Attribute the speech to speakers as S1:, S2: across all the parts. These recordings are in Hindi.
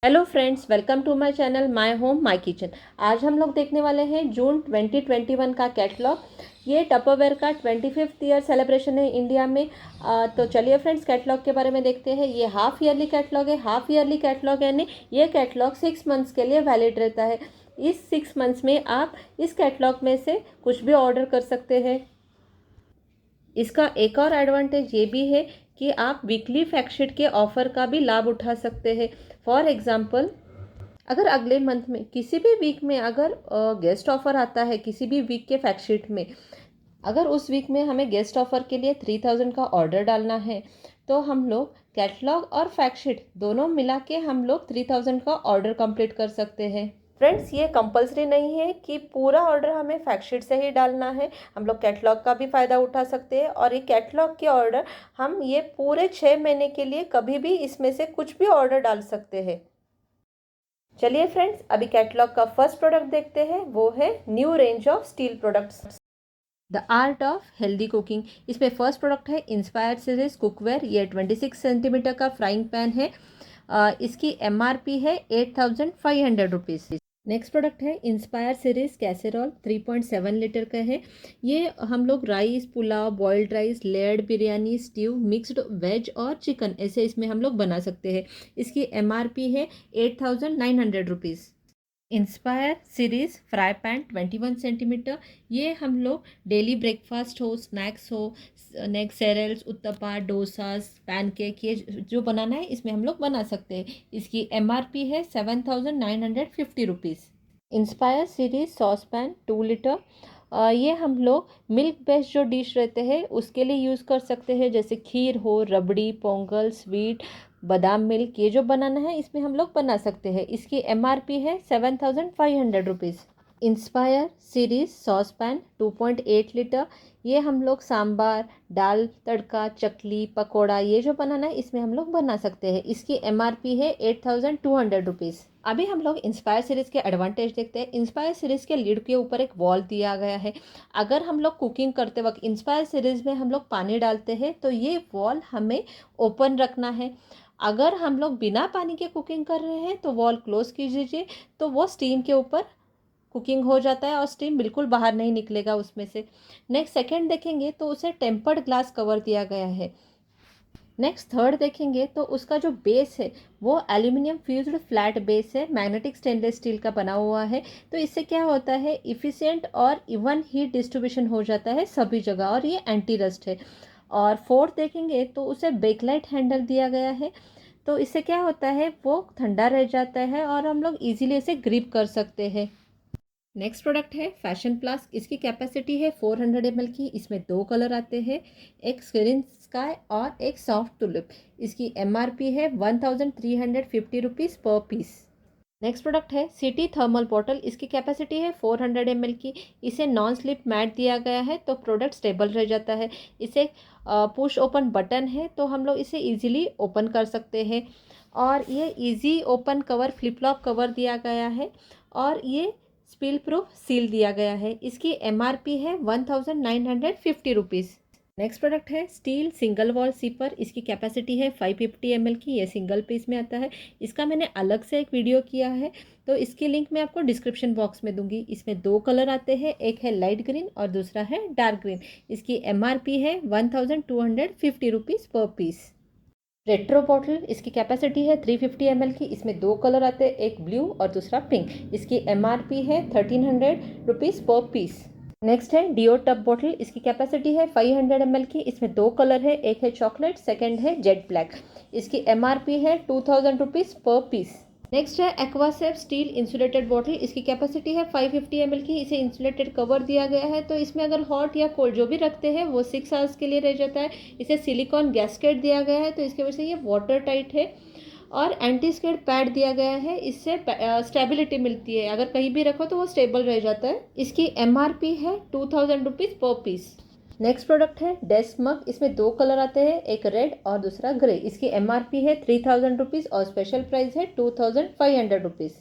S1: Hello friends, welcome to my channel my home my kitchen. आज हम लोग देखने वाले हैं जून 2021 का कैटलॉग। ये टपरवेयर का 25th ईयर सेलिब्रेशन है इंडिया में। तो चलिए फ्रेंड्स, कैटलॉग के बारे में देखते हैं। ये हाफ ईयरली कैटलॉग है। हाफ ईयरली कैटलॉग यानी ये कैटलॉग 6 मंथ्स के लिए वैलिड रहता है। इस 6 मंथ्स में आप इस कैटलॉग में से कुछ भी ऑर्डर कर सकते हैं। इसका एक और एडवांटेज ये भी है कि आप वीकली फैक्टशीट के ऑफ़र का भी लाभ उठा सकते हैं। फॉर एग्ज़ाम्पल, अगर अगले मंथ में किसी भी वीक में अगर गेस्ट ऑफर आता है किसी भी वीक के फैक्टशीट में, अगर उस वीक में हमें गेस्ट ऑफर के लिए 3000 का ऑर्डर डालना है तो हम लोग कैटलॉग और फैक्टशीट दोनों मिला के हम लोग 3000 का ऑर्डर कंप्लीट कर सकते हैं। फ्रेंड्स, ये कंपलसरी नहीं है कि पूरा ऑर्डर हमें फैक्टशीट से ही डालना है। हम लोग कैटलॉग का भी फ़ायदा उठा सकते हैं और ये कैटलॉग के ऑर्डर हम ये पूरे 6 महीने के लिए कभी भी इसमें से कुछ भी ऑर्डर डाल सकते हैं। चलिए फ्रेंड्स, अभी कैटलॉग का फर्स्ट प्रोडक्ट देखते हैं। वो है new range of steel products, the art of healthy cooking. इसमें फर्स्ट प्रोडक्ट है इंस्पायर सीरीज कुकवेयर। ये 26 सेंटीमीटर का फ्राइंग पैन है। इसकी MRP है 8500 रुपीज़। नेक्स्ट प्रोडक्ट है इंस्पायर सीरीज कैसेरोल, 3.7 लीटर का है। ये हम लोग rice, pulao, boiled rice, layered biryani, stew, mixed veg और चिकन ऐसे इसमें हम लोग बना सकते हैं। इसकी MRP है 8900 rupees. Inspire series fry pan 21 centimetre. ये हम लोग डेली ब्रेकफास्ट हो, स्नैक्स हो, नेक्स्ट सेरेल्स, उत्तपा, डोसास, पैनकेक, ये जो बनाना है इसमें हम लोग बना सकते हैं। इसकी MRP है 7950 rupees. Inspire series sauce pan 2 litre. ये हम लोग मिल्क बेस्ड जो डिश रहते हैं उसके लिए यूज़ कर सकते हैं, जैसे खीर हो, रबड़ी, पोंगल, स्वीट, बादाम मिल्क, ये जो बनाना है इसमें हम लोग बना सकते हैं। इसकी MRP है 7500 rupees. Inspire series sauce pan 2.8 litre. ये हम लोग सांबार, दाल तड़का, चकली, पकोड़ा, ये जो बनाना है इसमें हम लोग बना सकते हैं। इसकी MRP है 8200 रुपीज़। अभी हम लोग इंस्पायर सीरीज़ के एडवांटेज देखते हैं। इंस्पायर सीरीज़ के लीड के ऊपर एक वॉल दिया गया है। अगर हम लोग कुकिंग करते वक्त इंस्पायर सीरीज़ में हम लोग पानी डालते हैं तो ये वॉल हमें ओपन रखना है। अगर हम लोग बिना पानी के कुकिंग कर रहे हैं तो वॉल क्लोज कीजिए, तो वो स्टीम के ऊपर कुकिंग हो जाता है और स्टीम बिल्कुल बाहर नहीं निकलेगा उसमें से। नेक्स्ट सेकंड देखेंगे तो उसे टेम्पर्ड ग्लास कवर दिया गया है। नेक्स्ट थर्ड देखेंगे तो उसका जो बेस है वो एल्यूमिनियम फ्यूज्ड फ्लैट बेस है, मैग्नेटिक स्टेनलेस स्टील का बना हुआ है। तो इससे क्या होता है, इफ़िशिएंट और इवन हीट डिस्ट्रीब्यूशन हो जाता है सभी जगह और ये एंटी रस्ट है। और फोर्थ देखेंगे तो उसे बेकलाइट हैंडल दिया गया है। तो इससे क्या होता है, वो ठंडा रह जाता है और हम लोग इजीली इसे ग्रिप कर सकते हैं। नेक्स्ट प्रोडक्ट है फैशन फ्लास्क। इसकी कैपेसिटी है 400 ml की। इसमें 2 कलर आते हैं, एक स्क्रीन स्काई और एक सॉफ्ट टुलिप। इसकी MRP है 1350 रुपीज़ पर पीस। नेक्स्ट प्रोडक्ट है सिटी थर्मल बॉटल। इसकी कैपेसिटी है 400 ml की। इसे नॉन स्लिप मैट दिया गया है तो प्रोडक्ट स्टेबल रह जाता है। इसे पुश ओपन बटन है तो हम लोग इसे इजीली ओपन कर सकते हैं। और ये easy open cover flip flop cover दिया गया है और ये स्पिल प्रूफ सील दिया गया है। इसकी MRP है 1950 रुपीज़। नेक्स्ट प्रोडक्ट है स्टील सिंगल वॉल सीपर। इसकी कैपेसिटी है 550 ml की। ये सिंगल पीस में आता है। इसका मैंने अलग से एक वीडियो किया है तो इसकी लिंक मैं आपको डिस्क्रिप्शन बॉक्स में दूंगी। इसमें 2 कलर आते हैं, एक है लाइट ग्रीन और दूसरा है डार्क ग्रीन। इसकी MRP है 1250 रुपीज़ पर पीस। Retro bottle. इसकी कैपेसिटी है 350 ml की। इसमें 2 कलर आते हैं, एक ब्लू और दूसरा पिंक। इसकी MRP है 1300 रुपीज़ पर पीस। नेक्स्ट है डिओ टब बॉटल। इसकी कैपेसिटी है 500 ml की। इसमें 2 कलर है, एक है चॉकलेट, सेकंड है जेट ब्लैक। इसकी MRP है 2000 रुपीज़ पर पीस। नेक्स्ट है एक्वासेफ स्टील इंसुलेटेड बॉटल। इसकी कैपेसिटी है 550 ml की। इसे इंसुलेटेड कवर दिया गया है तो इसमें अगर हॉट या कोल्ड जो भी रखते हैं वो 6 आवर्स के लिए रह जाता है। इसे सिलिकॉन गैस्केट दिया गया है तो इसकी वजह से ये वाटर टाइट है और एंटी स्किड पैड दिया गया है। इससे स्टेबिलिटी मिलती है, अगर कहीं भी रखो तो वो स्टेबल रह जाता है। इसकी MRP है 2000 रुपीज़ पर पीस। नेक्स्ट प्रोडक्ट है डेस्क मग। इसमें 2 कलर आते हैं, एक रेड और दूसरा ग्रे। इसकी MRP है 3000 रुपीज़ और स्पेशल प्राइस है 2500 रुपीज़।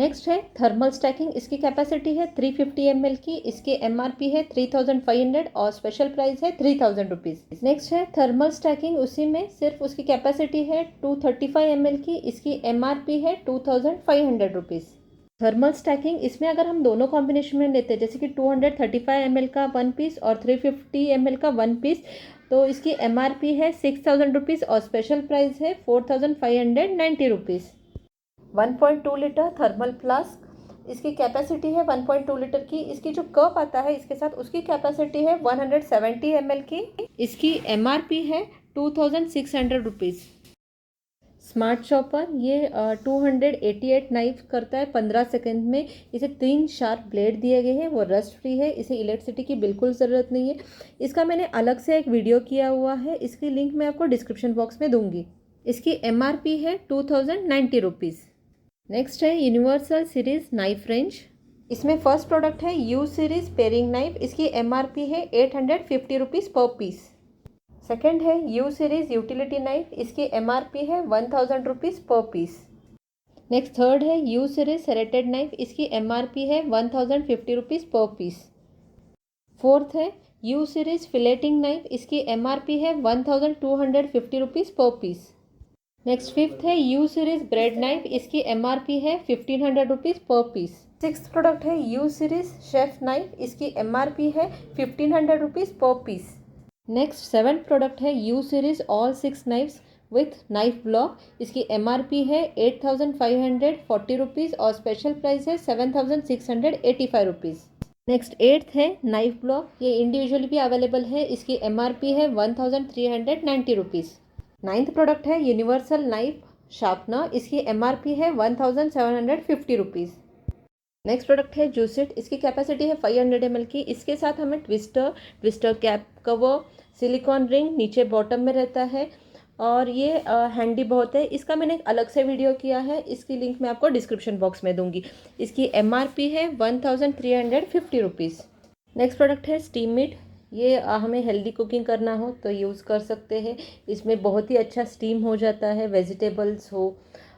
S1: नेक्स्ट है थर्मल स्टैकिंग। इसकी कैपेसिटी है 350 ml की, इसकी MRP है 3500 और स्पेशल प्राइस है 3000 रुपीज़। नेक्स्ट है थर्मल स्टैकिंग, उसी में सिर्फ उसकी कैपेसिटी है 235 ml की, इसकी MRP है 2500 रुपीज़। थर्मल स्टैकिंग, इसमें अगर हम दोनों कॉम्बिनेशन में लेते हैं, जैसे कि 235 ml का वन पीस और 350 ml का वन पीस, तो इसकी MRP है 6000 रुपीज़ और स्पेशल प्राइस है 4590 रुपीज़। 1.2 लीटर थर्मल फ्लास्क, इसकी कैपेसिटी है 1.2 लीटर की, इसकी जो कप आता है इसके साथ उसकी कैपेसिटी है 170 ml की, इसकी MRP है 2600 रुपीज़। स्मार्ट चॉपर, ये 288 नाइफ करता है 15 सेकंड में। इसे 3 शार्प ब्लेड दिए गए हैं, वो रस्ट फ्री है, इसे इलेक्ट्रिसिटी की बिल्कुल ज़रूरत नहीं है। इसका मैंने अलग से एक वीडियो किया हुआ है, इसकी लिंक मैं आपको डिस्क्रिप्शन बॉक्स में दूंगी। इसकी MRP है 2090 रुपीज़। नेक्स्ट है यूनिवर्सल सीरीज़ नाइफ रेंज। इसमें फर्स्ट प्रोडक्ट है यू सीरीज़ पेयरिंग नाइफ, इसकी MRP है 850 रुपीज़ पर पीस। सेकेंड है यू सीरीज़ यूटिलिटी नाइफ, इसकी MRP है 1000 रुपीज़ पर पीस। नेक्स्ट थर्ड है यू सीरीज़ सेरेटेड नाइफ, इसकी MRP है 1050 रुपीज़ पर पीस। फोर्थ है यू सीरीज़ फिलेटिंग नाइफ, इसकी MRP है 1250 रुपीज़ पर पीस। नेक्स्ट फिफ्थ है यू सीरीज़ ब्रेड नाइफ, इसकी MRP है 1500 रुपीज़ पर पीस। सिक्स्थ प्रोडक्ट है यू सीरीज़ शेफ नाइफ, इसकी MRP है 1500 रुपीज़ पर पीस। नेक्स्ट सेवन्थ प्रोडक्ट है you series all 6 knifes with knife block, इसकी MRP है 8540 रुपीज़ और स्पेशल प्राइस है 7685 रुपीज़। नेक्स्ट एट्थ है नाइफ ब्लॉक, ये इंडिविजुअली भी अवेलेबल है, इसकी MRP है 1390 रुपीज़। नाइन्थ प्रोडक्ट है यूनिवर्सल नाइफ शार्पनर, इसकी MRP है 1750 रुपीज़। नेक्स्ट प्रोडक्ट है जूसिट, इसकी कैपेसिटी है 500 ml की, इसके साथ हमें twister cap cover, silicon ring नीचे बॉटम में रहता है और ये हैंडी बहुत है। इसका मैंने एक अलग से वीडियो किया है, इसकी लिंक मैं आपको डिस्क्रिप्शन बॉक्स में दूंगी। इसकी MRP है 1350 रुपीज़। नेक्स्ट प्रोडक्ट है स्टीम मीट, ये हमें हेल्दी कुकिंग करना हो तो यूज़ कर सकते हैं। इसमें बहुत ही अच्छा स्टीम हो जाता है, वेजिटेबल्स हो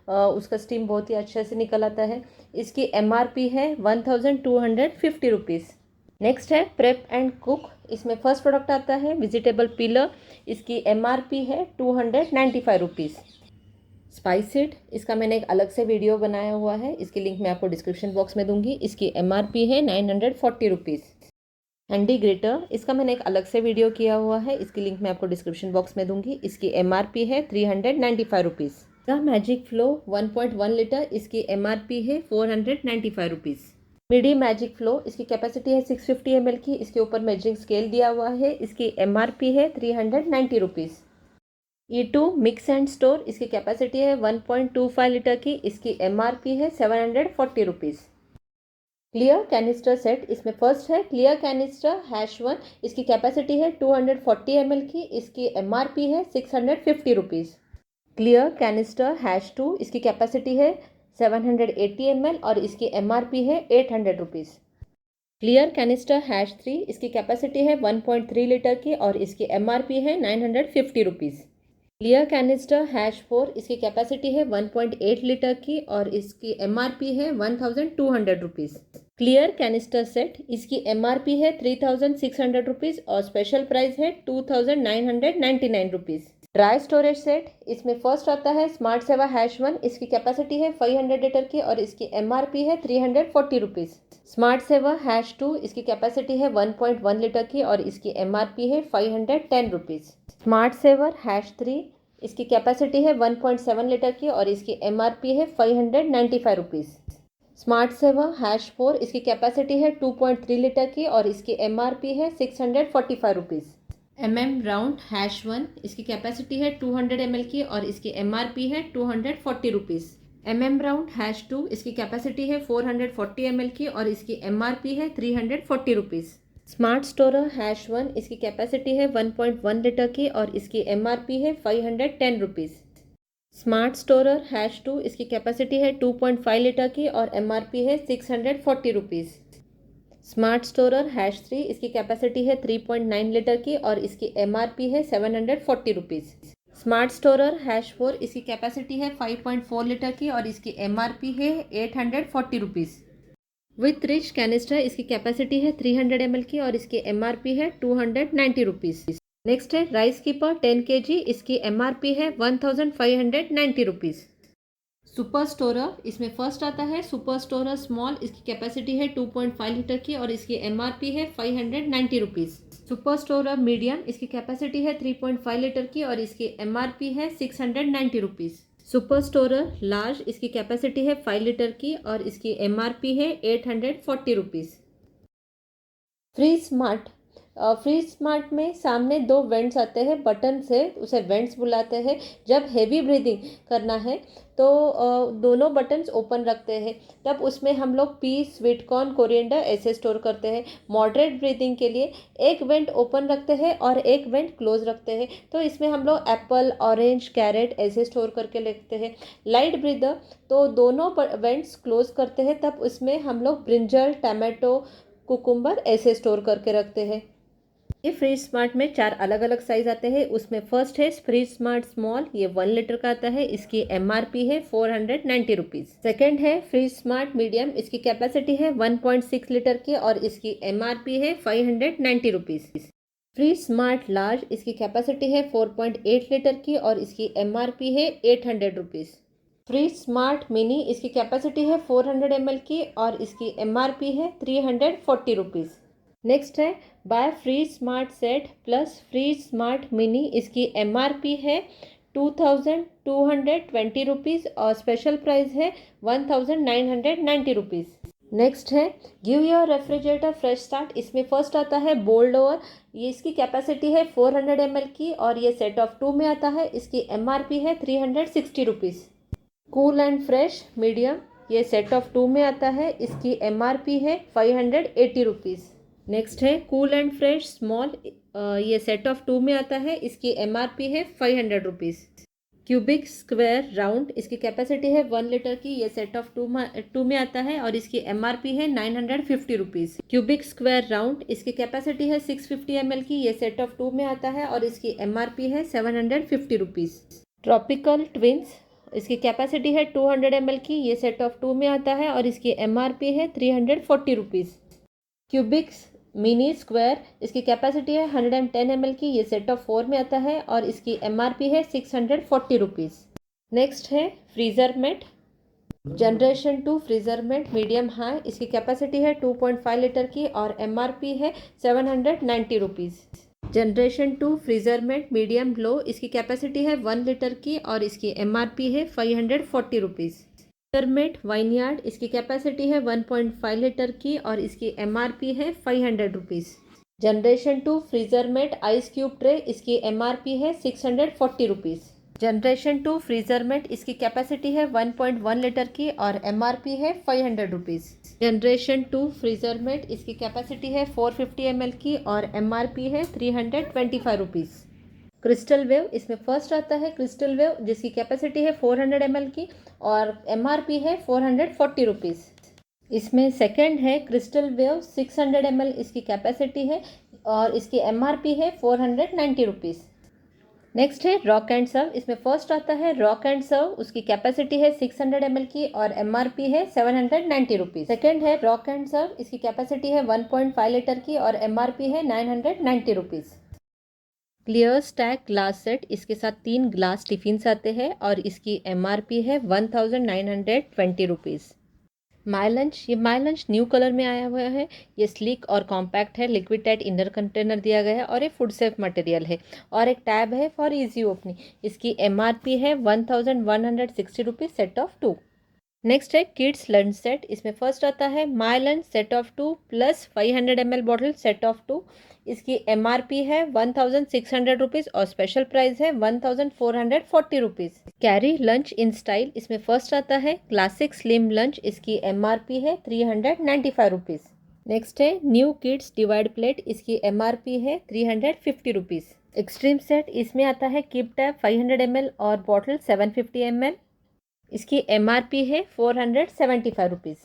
S1: उसका स्टीम बहुत ही अच्छे से निकल आता है। इसकी MRP है 1250 रुपीज़। नेक्स्ट है प्रेप एंड कुक, इसमें फर्स्ट प्रोडक्ट आता है वेजिटेबल पीलर, इसकी MRP है 295 रुपीज़। स्पाइसिड, इसका मैंने एक अलग से वीडियो बनाया हुआ है, इसकी लिंक मैं आपको डिस्क्रिप्शन बॉक्स में दूंगी। इसकी MRP है 940 रुपीज़। हैंडी ग्रेटर, इसका मैंने एक अलग से वीडियो किया हुआ है, इसकी लिंक मैं आपको डिस्क्रिप्शन बॉक्स में दूंगी। इसकी MRP है 395 rupees. The magic flow 1.1 litre, इसकी MRP है 495 रुपीज़। मिडी मैजिक फ्लो, इसकी कैपेसिटी है 650 ml की, इसके ऊपर मेजरिंग स्केल दिया हुआ है, इसकी MRP है 390 rupees. E2 mix and store, इसकी कैपेसिटी है 1.25 लीटर की, इसकी MRP है 740 रुपीज़। क्लियर कैनिस्टर सेट, इसमें फर्स्ट है क्लियर कैनिस्टर #1, इसकी कैपेसिटी है 240 ml की, इसकी MRP है 650 रुपीज़। क्लियर कैनिस्टर #2, इसकी कैपेसिटी है 780 ml और इसकी MRP है 800 रुपीज़। क्लियर कैनिस्टर #3, इसकी कैपेसिटी है 1.3 लीटर की और इसकी MRP है 950 रुपीज़। क्लियर कैनिस्टर #4, इसकी कैपेसिटी है 1.8 लीटर की और इसकी MRP है 1200 रुपीज़। क्लियर कैनिस्टर सेट, इसकी MRP है 3600 रुपीज़ और स्पेशल प्राइस है 2999 रुपीज़। ड्राई स्टोरेज सेट, इसमें फर्स्ट आता है स्मार्ट सेवा #1, इसकी कैपेसिटी है 500 लीटर की और इसकी MRP है 340 रुपीज़। स्मार्ट सेवा #2, इसकी कैपेसिटी है 1.1 लीटर की और इसकी MRP है 510 रुपीज़। स्मार्ट सेवर #3, इसकी कैपेसिटी है 1.7 लीटर की और इसकी MRP है 595 रुपीज़। स्मार्ट सेवर #4, इसकी कैपेसिटी है 2.3 लीटर की और इसकी MRP है 645 रुपीज़। राउंड #1, इसकी कैपेसिटी है 200 ml की और इसकी MRP है 240 रुपीज़। राउंड #2, इसकी कैपेसिटी है 440 ml की और इसकी MRP है 340 रुपीज़। स्मार्ट स्टोरर #1, इसकी कैपेसिटी है 1.1 लीटर की और इसकी MRP है 510 रुपीज़। स्मार्ट स्टोरर #2, इसकी कैपेसिटी है 2.5 लीटर की और MRP है 640 रुपीज़। स्मार्ट स्टोरर #3, इसकी कैपेसिटी है 3.9 लीटर की और इसकी MRP है 740 रुपीज़। स्मार्ट स्टोरर हैश 4, इसकी कैपेसिटी है 5.4 लीटर की और इसकी एमआरपी है 840 रुपीज़। विथ रिच कैनिस्टर, इसकी कैपेसिटी है 300 ml की और इसकी एमआरपी है 290 रुपीज़। नेक्स्ट है राइस कीपर 10 kg, इसकी एमआरपी है 1590 रुपीज़। सुपर स्टोरर, इसमें फर्स्ट आता है सुपर स्टोरर स्मॉल, इसकी कैपेसिटी है 2.5 लीटर की और इसकी एमआरपी है 590 रुपीज़। सुपर स्टोरर मीडियम, इसकी कैपेसिटी है 3.5 लीटर की और इसकी एमआरपी है 690 रुपीज़। सुपर स्टोरर लार्ज, इसकी कैपेसिटी है 5 लीटर की और इसकी एमआरपी है 840 रुपीज़। फ्री स्मार्ट में सामने दो वेंट्स आते हैं बटन से, उसे वेंट्स बुलाते हैं। जब हेवी ब्रीदिंग करना है तो दोनों बटन्स ओपन रखते हैं, तब उसमें हम लोग पीस, स्वीट कॉर्न, कोरिएंडर ऐसे स्टोर करते हैं। मॉडरेट ब्रीदिंग के लिए एक वेंट ओपन रखते हैं और एक वेंट क्लोज रखते हैं, तो इसमें हम लोग एप्पल, ऑरेंज, कैरेट ऐसे स्टोर करके रखते हैं। लाइट ब्रीदर तो दोनों वेंट्स क्लोज करते हैं, तब उसमें हम लोग ब्रिंजल, टमाटो, कुकुम्बर ऐसे स्टोर करके रखते हैं। ये फ्री स्मार्ट में 4 अलग अलग साइज आते हैं। उसमें फर्स्ट है फ्री स्मार्ट स्मॉल, ये 1 लीटर का आता है, इसकी एमआरपी है 490 रुपीज़। सेकेंड है फ्री स्मार्ट मीडियम, इसकी कैपेसिटी है 1.6 लीटर की और इसकी एमआरपी है 590 रुपीज़। फ्री स्मार्ट लार्ज, इसकी कैपेसिटी है 4.8 लीटर की और इसकी एमआरपी है 800 रुपीज़। फ्री स्मार्ट मिनी, इसकी कैपेसिटी है 400 ml की और इसकी एमआरपी है 340 रुपीज़। नेक्स्ट है by free smart set plus free smart mini, इसकी एमआरपी है 2220 रुपीज़ और स्पेशल प्राइस है 1990 रुपीज़। नेक्स्ट है give your refrigerator fresh start, इसमें फर्स्ट आता है बोल्ड ओवर, ये इसकी कैपेसिटी है 400 ml की और ये सेट ऑफ 2 में आता है, इसकी एमआरपी है 360 rupees. Cool and fresh medium, ये सेट ऑफ 2 में आता है, इसकी एमआरपी है 580 रुपीज़। नेक्स्ट है कूल एंड फ्रेश स्मॉल, ये सेट ऑफ 2 में आता है, इसकी एमआरपी है 500 रुपीज़। क्यूबिक स्क्वायर राउंड, इसकी कैपेसिटी है 1 लीटर की, ये सेट ऑफ 2 में आता है और इसकी एमआरपी है 950 रुपीज़। क्यूबिक स्क्वायर राउंड, इसकी कैपेसिटी है 650 ml की, ये सेट ऑफ 2 में आता है और इसकी एमआरपी है 750 रुपीज़। ट्रॉपिकल ट्विंस, इसकी कैपेसिटी है 200 ml की, ये सेट ऑफ 2 में आता है और इसकी एमआरपी है 340 रुपीज़। क्यूबिक मिनी स्क्वायर, इसकी कैपेसिटी है 110 ml की, ये सेट ऑफ 4 में आता है और इसकी एमआरपी है 640 रुपीज़। नेक्स्ट है freezer mate generation 2 freezer mate medium high, इसकी कैपेसिटी है 2.5 लीटर की और एमआरपी है 790 rupees. Generation 2 freezer mate medium low, इसकी कैपेसिटी है 1 लीटर की और इसकी एमआरपी है 540 रुपीज़। फ्रीज़रमेट वाइनयार्ड, इसकी कैपेसिटी है 1.5 लीटर की और इसकी एमआरपी है 500 rupees. Generation 2 freezer mate ice cube tray, इसकी एमआरपी है 640 रुपीज़। जनरेशन 2 फ्रीज़रमेट, इसकी कैपेसिटी है 1.1 लीटर की और एमआरपी है 500 रुपीज़। जनरेशन 2 फ्रीज़रमेट, इसकी कैपेसिटी है 450 ml की और एमआरपी है 325 रुपीज़। क्रिस्टल वेव, इसमें फर्स्ट आता है क्रिस्टल वेव, जिसकी कैपेसिटी है 400 ml की और एमआरपी है 440 रुपीज़। इसमें सेकंड है क्रिस्टल वेव 600 ml, इसकी कैपेसिटी है और इसकी एमआरपी है 490 रुपीज़। नेक्स्ट है रॉक एंड सर्व, इसमें फर्स्ट आता है रॉक एंड सर्व, उसकी कैपेसिटी है 600 ml की और एमआरपी है 790 रुपीज़। सेकेंड है रॉक एंड सर्व, इसकी कैपेसिटी है 1.5 लीटर की और एमआरपी है 990 rupees. Clear stack glass set, इसके साथ 3 ग्लास टिफिन्स आते हैं और इसकी एमआरपी है 1920 रुपीज़। माई लंच, ये माई लंच न्यू कलर में आया हुआ है, ये स्लिक और कॉम्पैक्ट है, लिक्विड टाइट इनर कंटेनर दिया गया है और ये फूड सेफ मटेरियल है और एक टैब है फॉर इजी ओपनिंग। इसकी एमआरपी है 1160 रुपीज़ सेट ऑफ 2। नेक्स्ट है किड्स लंच सेट, इसमें फर्स्ट आता है my lunch set of 2 plus 500 ml bottle set of 2, इसकी एमआरपी है 1600 रुपीज़ और स्पेशल प्राइस है 1440 rupees. Carry lunch in style, इसमें फर्स्ट आता है क्लासिक स्लिम लंच, इसकी एमआरपी है 395 रुपीज़। नेक्स्ट है न्यू किड्स डिवाइड प्लेट, इसकी एमआरपी है 350 रुपीज़। एक्सट्रीम सेट, इसमें आता है किप टैप 500 ml और बॉटल 750 ml, इसकी एमआरपी है 475 rupees.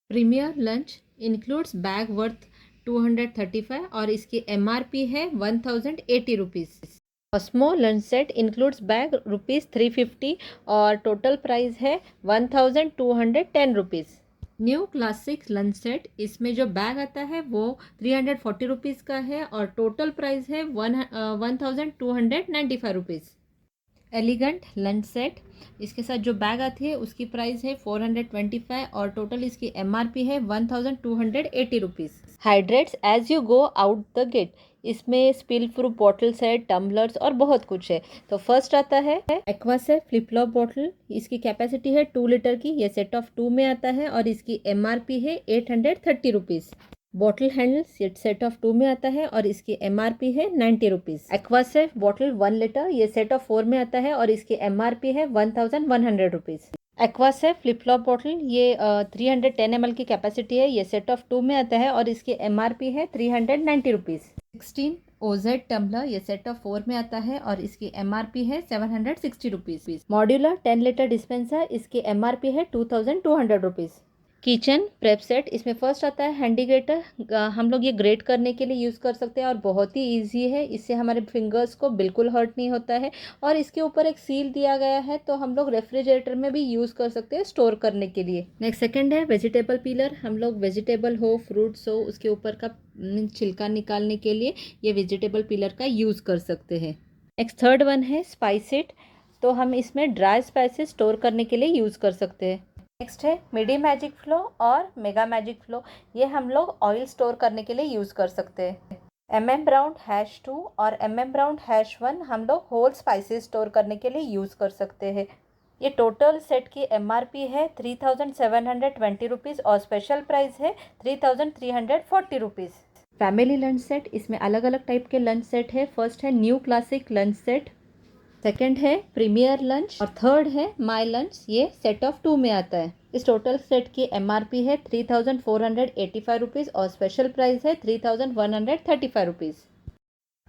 S1: Premier lunch includes bag worth 235 और इसकी एमआरपी है 1080 rupees. Osmo lunch set includes bag ₹350 और टोटल प्राइस है ₹1210। न्यू क्लासिक लंच सेट, इसमें जो बैग आता है वो ₹340 का है और टोटल प्राइस है ₹1295। एलिगेंट लंच सेट, इसके साथ जो बैग आती है उसकी प्राइस है ₹425 और टोटल इसकी MRP है ₹1280। Hydrates as you go out the gate, इसमें स्पिल प्रूफ बॉटल्स है, टम्बलर्स और बहुत कुछ है। तो फर्स्ट आता है एक्वा से फ्लिप फ्लॉप बॉटल, इसकी कैपेसिटी है 2 लीटर की, ये सेट ऑफ 2 में आता है और इसकी MRP है ₹830। बॉटल हैंडल्स, ये सेट ऑफ 2 में आता है और इसकी MRP है ₹90। एक्वासेफ बॉटल 1 लीटर, ये सेट ऑफ 4 में आता है और इसकी MRP है ₹1100। एक्वासेफ फ्लिप फ्लॉप बॉटल, ये 310 ml की कैपेसिटी है, ये सेट ऑफ 2 में आता है और इसकी MRP है ₹390। 16 OZ टम्बलर, ये सेट ऑफ 4 में आता है और इसकी MRP है ₹760। मॉड्यूलर 10 लीटर डिस्पेंसर, इसकी MRP है ₹2200। किचन प्रेप सेट, इसमें फर्स्ट आता है हैंडी ग्रेटर, हम लोग ये ग्रेट करने के लिए यूज़ कर सकते हैं और बहुत ही इजी है, इससे हमारे फिंगर्स को बिल्कुल हर्ट नहीं होता है। और इसके ऊपर एक सील दिया गया है, तो हम लोग रेफ्रिजरेटर में भी यूज़ कर सकते हैं स्टोर करने के लिए। नेक्स्ट सेकंड है वेजिटेबल पीलर, हम लोग वेजिटेबल हो, फ्रूट्स हो, उसके ऊपर का छिलका निकालने के लिए ये वेजिटेबल पीलर का यूज़ कर सकते हैं। नेक्स्ट थर्ड वन है स्पाइस इट, तो हम इसमें ड्राई स्पाइसेस स्टोर करने के लिए यूज़ कर सकते हैं। नेक्स्ट है मिडी मैजिक फ्लो और मेगा मैजिक फ्लो, ये हम लोग ऑयल स्टोर करने के लिए यूज़ कर सकते हैं। MM Brown #2 और MM Brown #1 हम लोग होल स्पाइसेस स्टोर करने के लिए यूज़ कर सकते हैं। ये टोटल सेट की MRP है ₹3720 और स्पेशल प्राइस है ₹3340। फैमिली लंच सेट, इसमें अलग अलग टाइप के लंच सेट है। फर्स्ट है new classic lunch set, second है प्रीमियर लंच और थर्ड है माई लंच, ये सेट ऑफ 2 में आता है। इस टोटल सेट की MRP है ₹3485 और स्पेशल प्राइस है ₹3135।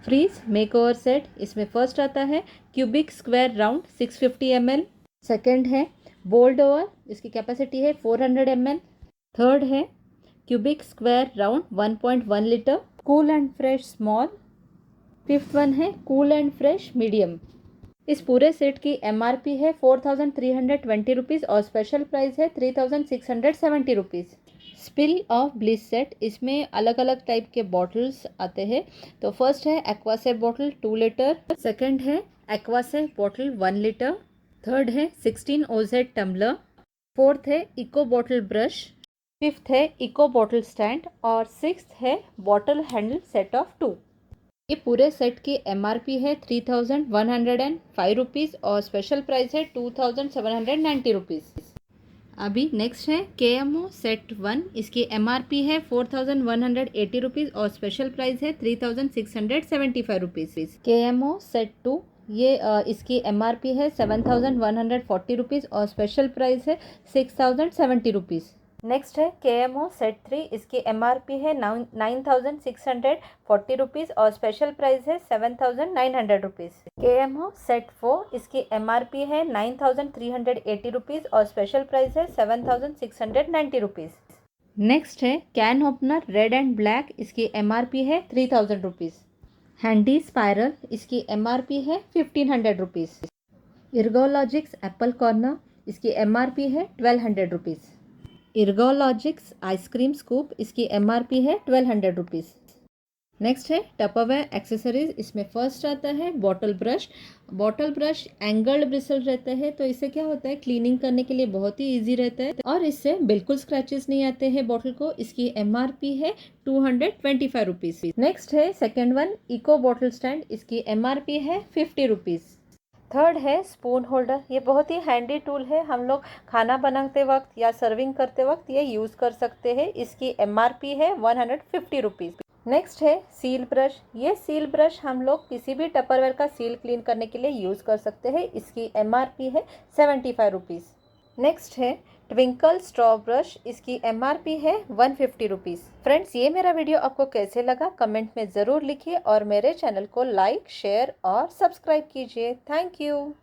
S1: फ्रीज मेक ओवर सेट, इसमें फर्स्ट आता है cubic square round 650 ml, second है बोल्ड ओवर, इसकी कैपेसिटी है 400 ml, थर्ड है cubic square round 1.1 litre, cool and fresh small, fifth one है कूल एंड फ्रेश मीडियम। इस पूरे सेट की MRP है ₹4320 और स्पेशल प्राइस है ₹3670। स्पिल ऑफ ब्लिस सेट, इसमें अलग अलग टाइप के बॉटल्स आते हैं। तो फर्स्ट है एक्वासेफ बॉटल 2 लीटर, सेकंड है एक्वासेफ बॉटल 1 लीटर, थर्ड है 16 OZ टम्बलर, फोर्थ है इको बॉटल ब्रश, फिफ्थ है इको बॉटल स्टैंड और सिक्स्थ है बॉटल हैंडल सेट ऑफ 2। ये पूरे सेट की MRP है ₹3105 और स्पेशल प्राइस है ₹2790। अभी नेक्स्ट है KMO सेट 1, इसकी MRP है ₹4180 और स्पेशल प्राइस है ₹3675। KMO सेट 2, ये इसकी MRP है ₹7140 और स्पेशल प्राइस है ₹6070। नेक्स्ट है KMO सेट 3, इसकी MRP है ₹9640 और स्पेशल प्राइस है ₹7900। KMO सेट 4, इसकी MRP है ₹9380 और स्पेशल प्राइस है ₹7690। नेक्स्ट है can opener red and black, इसकी MRP है ₹3000। हैंडी स्पायरल, इसकी MRP है ₹1500। इर्गोलॉजिक्स एप्पल कॉर्नर, इसकी MRP है ₹1200। इर्गोलॉजिक्स आइसक्रीम स्कूप, इसकी MRP है ₹1200। नेक्स्ट है टपरवेयर एक्सेसरीज, इसमें फर्स्ट आता है bottle brush. Bottle brush angled bristle रहता है, तो इससे क्या होता है क्लीनिंग करने के लिए बहुत ही इजी रहता है और इससे बिल्कुल स्क्रैचेस नहीं आते हैं बॉटल को। इसकी MRP है ₹225। नेक्स्ट है second one eco bottle stand, इसकी MRP है ₹50। थर्ड है स्पून होल्डर, ये बहुत ही हैंडी टूल है, हम लोग खाना बनाते वक्त या सर्विंग करते वक्त ये यूज़ कर सकते हैं। इसकी MRP है ₹150। नेक्स्ट है सील ब्रश, ये सील ब्रश हम लोग किसी भी टपरवेयर का सील क्लीन करने के लिए यूज़ कर सकते हैं। इसकी MRP है ₹75। नेक्स्ट है ट्विंकल स्ट्रॉ ब्रश, इसकी MRP है ₹150। फ्रेंड्स, ये मेरा वीडियो आपको कैसे लगा कमेंट में ज़रूर लिखिए और मेरे चैनल को लाइक, शेयर और सब्सक्राइब कीजिए। Thank you.